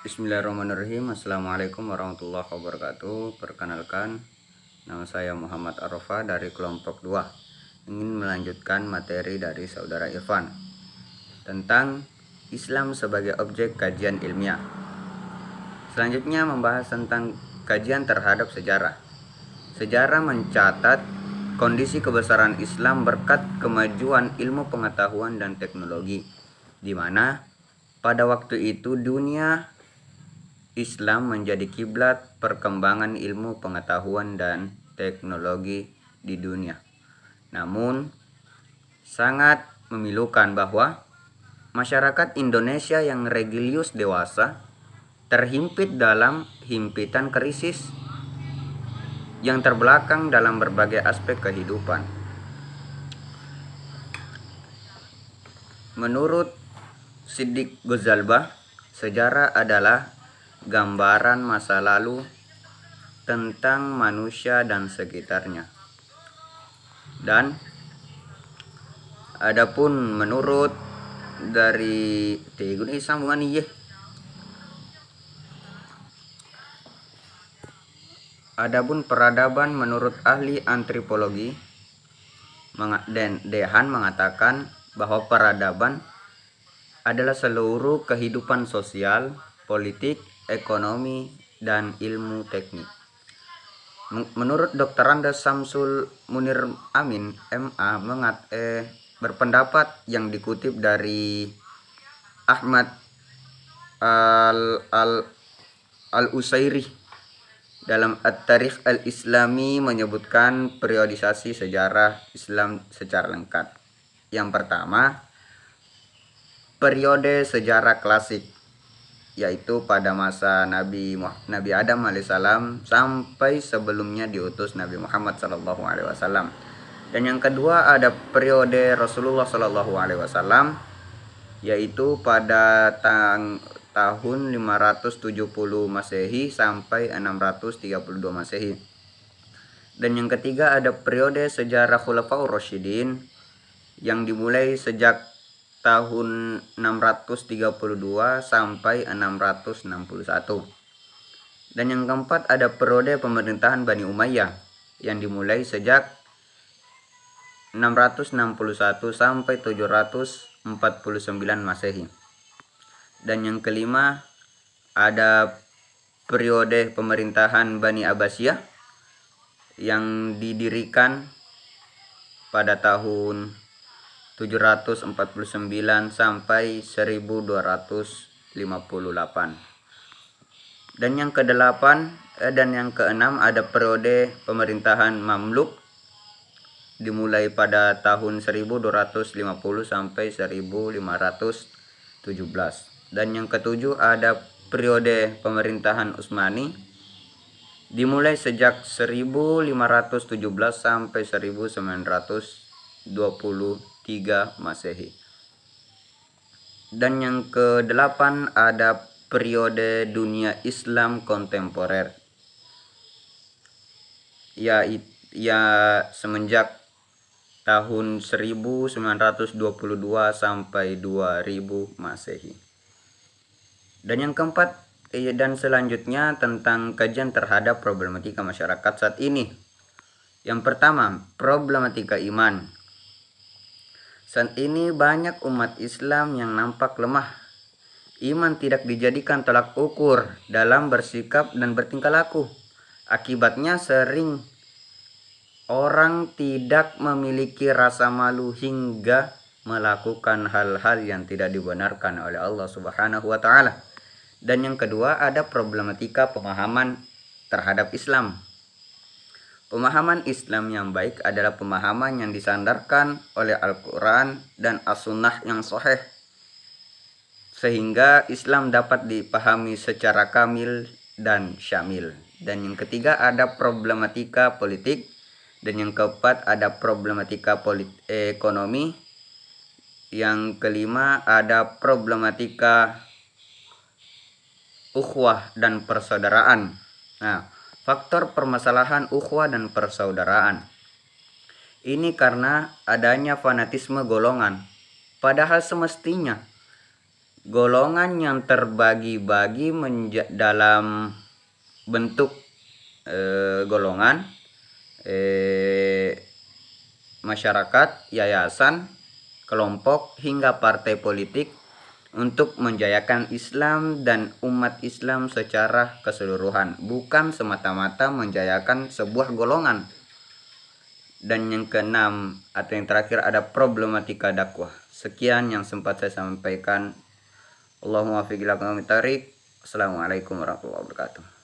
Bismillahirrahmanirrahim. Assalamualaikum warahmatullahi wabarakatuh. Perkenalkan, nama saya Muhammad Arafah dari kelompok 2. Ingin melanjutkan materi dari saudara Irfan tentang Islam sebagai objek kajian ilmiah. Selanjutnya membahas tentang kajian terhadap sejarah. Sejarah mencatat kondisi kebesaran Islam berkat kemajuan ilmu pengetahuan dan teknologi, di mana pada waktu itu dunia Islam menjadi kiblat perkembangan ilmu pengetahuan dan teknologi di dunia. Namun, sangat memilukan bahwa masyarakat Indonesia yang religius dewasa terhimpit dalam himpitan krisis yang terbelakang dalam berbagai aspek kehidupan. Menurut Siddiq Ghazalbah, sejarah adalah gambaran masa lalu tentang manusia dan sekitarnya. Dan adapun menurut dari sambungan iya. Adapun peradaban menurut ahli antropologi Dehan mengatakan bahwa peradaban adalah seluruh kehidupan sosial, politik, ekonomi, dan ilmu teknik. Menurut Dr. Randa Samsul Munir Amin MA berpendapat yang dikutip dari Ahmad Al-Usairi dalam At-Tarikh Al-Islami menyebutkan periodisasi sejarah Islam secara lengkap. Yang pertama, periode sejarah klasik, yaitu pada masa Nabi Adam alaihissalam sampai sebelumnya diutus Nabi Muhammad SAW. Dan yang kedua ada periode Rasulullah SAW, yaitu pada tahun 570 Masehi sampai 632 Masehi. Dan yang ketiga ada periode sejarah Khulafaur Rasyidin yang dimulai sejak tahun 632 sampai 661. Dan yang keempat ada periode pemerintahan Bani Umayyah yang dimulai sejak 661 sampai 749 Masehi. Dan yang kelima ada periode pemerintahan Bani Abbasiyah yang didirikan pada tahun 749 sampai 1258. Dan yang kedelapan dan yang keenam ada periode pemerintahan Mamluk dimulai pada tahun 1250 sampai 1517. Dan yang ketujuh ada periode pemerintahan Utsmani dimulai sejak 1517 sampai 1923 Masehi. Dan yang kedelapan ada periode dunia Islam kontemporer, ya semenjak tahun 1922 sampai 2000 Masehi. Dan yang keempat dan selanjutnya tentang kajian terhadap problematika masyarakat saat ini. Yang pertama, problematika iman. Saat ini banyak umat Islam yang nampak lemah. Iman tidak dijadikan tolak ukur dalam bersikap dan bertingkah laku. Akibatnya sering orang tidak memiliki rasa malu hingga melakukan hal-hal yang tidak dibenarkan oleh Allah Subhanahu wa Ta'ala. Dan yang kedua ada problematika pemahaman terhadap Islam. Pemahaman Islam yang baik adalah pemahaman yang disandarkan oleh Al-Quran dan As-Sunnah yang sahih, sehingga Islam dapat dipahami secara kamil dan syamil. Dan yang ketiga ada problematika politik. Dan yang keempat ada problematika ekonomi. Yang kelima ada problematika ukhuwah dan persaudaraan. Nah, faktor permasalahan ukhuwah dan persaudaraan ini karena adanya fanatisme golongan, padahal semestinya golongan yang terbagi-bagi dalam bentuk golongan, masyarakat, yayasan, kelompok, hingga partai politik untuk menjayakan Islam dan umat Islam secara keseluruhan, bukan semata-mata menjayakan sebuah golongan. Dan yang keenam atau yang terakhir ada problematika dakwah. Sekian yang sempat saya sampaikan. Allahumma fiq ila aqwamit thariq. Assalamualaikum warahmatullahi wabarakatuh.